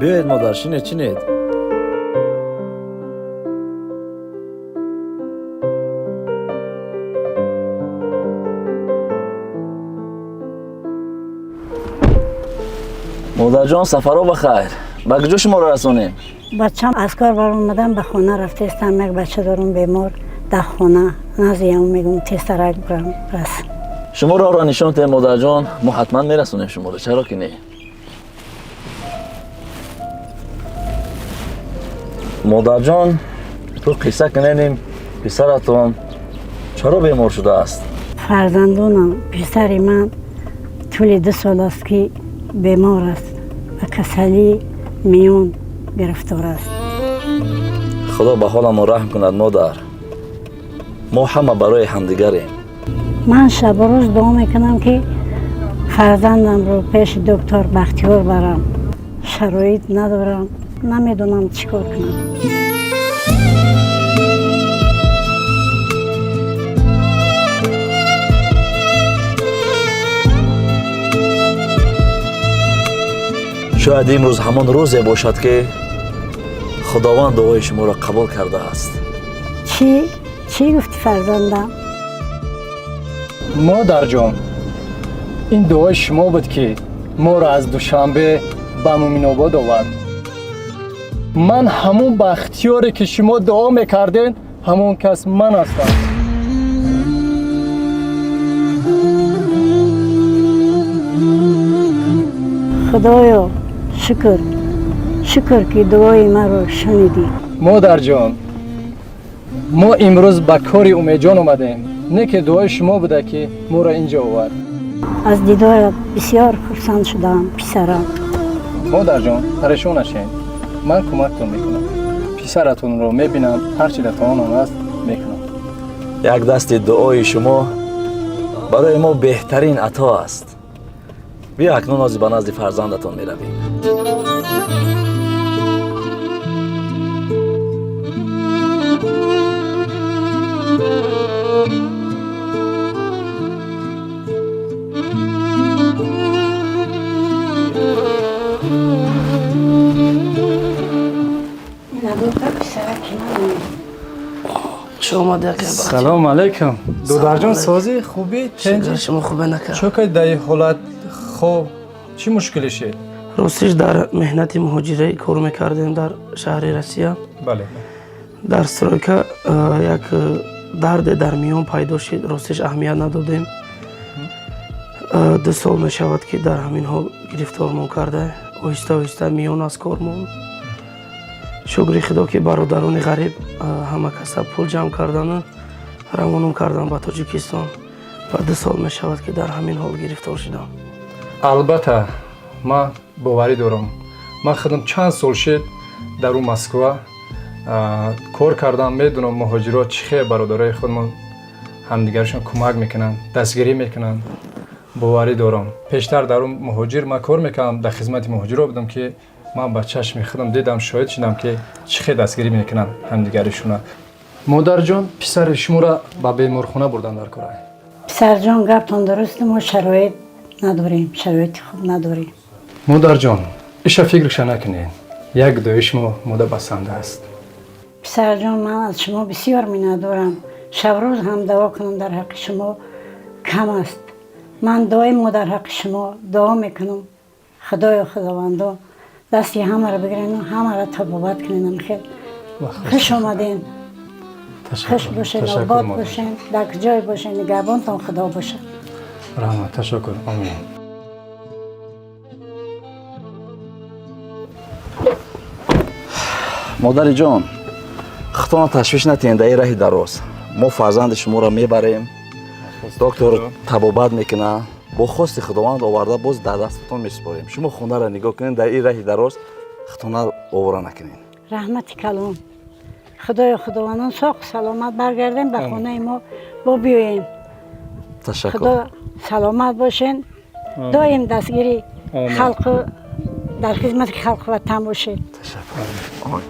بیایید مادر، چینید. مادر جان سفرها بخیر. به کجا شما رو رسونیم؟ بچم از کار بر اومدم به خونه رفته استم. یک بچه دارم بیمار در خونه نزدیم میگم تسترک برم رس. شما را نشان ده مادر جان، ما حتما میرسونیم شما رو، چرا که نه؟ مادر جان تو قصه کنیم پسرتون چرا بیمار شده است؟ فرزندونم پسر من طول 2 سال است که بیمار است و کسلی میون گرفتار است. خدا به حال ما رحم کند مادر. ما همه برای همدیگریم. من شب و روز دعا میکنم که فرزندم رو پیش دکتر بختیار برم. شرایط ندارم، نمیدونم چیکار کنم. شاید امروز همان روزی باشد که خداوند دعای شما را قبول کرده است. چی گفتی فرزندم؟ مادر جان، این دعای شما بود که ما را از دوشنبه به مومن آباد آورد. من همون بختیاری که شما دعا میکردین همون کس من هستم. خدایا شکر که دعای من رو شنیدی. مادر جان، ما امروز به کار امیدجان اومدیم، نه که دعای شما بوده که ما را اینجا آورد. از دیدارت بسیار خرسند شدم پسرم. مادر جان پریشان نشین، من کمکتون میکنم. پسرتون رو میبینم، هرچی در توانم است میکنم. یک دست دعای شما برای ما بهترین عطا است. بیا اکنون از به نزد فرزندتان میرویم. سلام علیکم. دودر جان سازی خوبی؟ شما خوبه نکرد. چون که در این حالت خوب چی مشکلشه؟ راستش در مهنت مهاجری کار میکردیم در شهر روسیه. بله. در استرویکا یک درد در میان پیدا شد. راستش اهمیت ندادیم. 2 سال میشود که در همین حال گرفتارمان کرده. آهسته میان از کار موند. شکر خدا که برادران غریب همه کس پول جمع کردن روانم کردن به تاجیکستان و 2 سال می شود که در همین حال گرفتار شدم. البته ما باوری دارم. من خودم چند سال شد در اون مسکو کار کردم. میدونم مهاجرات چخیلی برادرای خودمون همدیگرشون کمک میکنن، دستگیری میکنن. باوری دارم. پیشتر در اون مهاجر ما کار میکردم، در خدمت مهاجرا بودم که من با چشم خودم دیدم، شاهد شدم که چخیلی دستگیری میکنن همدیگرشون. مادر جان پسر شما را به بیمارخانه بردن در کار. پسر جان گفتون درست، ما شرایط نداریم، شرایط خوب نداریم. مادر جان ایش فکرش نکنین، یک دعای شما ماده بسنده است. پسر جان من از شما بسیار منت دارم. شب روز هم دعا کنم در حق شما کم است. من دائم در حق شما دعا میکنم. خداوندا دستی همه را بگیرین و همه را تبابت کنین. خیلی خوش آمدین. خوش باشین، آباد باشین، در جای باشین، نگهبانتان خدا باشه. رحمت، تشکر. آمین. مادر جان خطا تشویش نتین، در این راه دراز ما فرزند شما را میبریم. دکتر تبابت میکنه، با خواست خداوند آورده باز در دستتان میسپاریم. شما خونه را نگاه کنین، در این راه دراز خطا آواره نکنین. رحمت کلام. خداوندان ساق سلامت برگردیم به خانه ما با بیاییم. تشکر. خدا سلامت باشین. دائم دستگیری خلق در خدمت خلق وطن باشین. تشکر.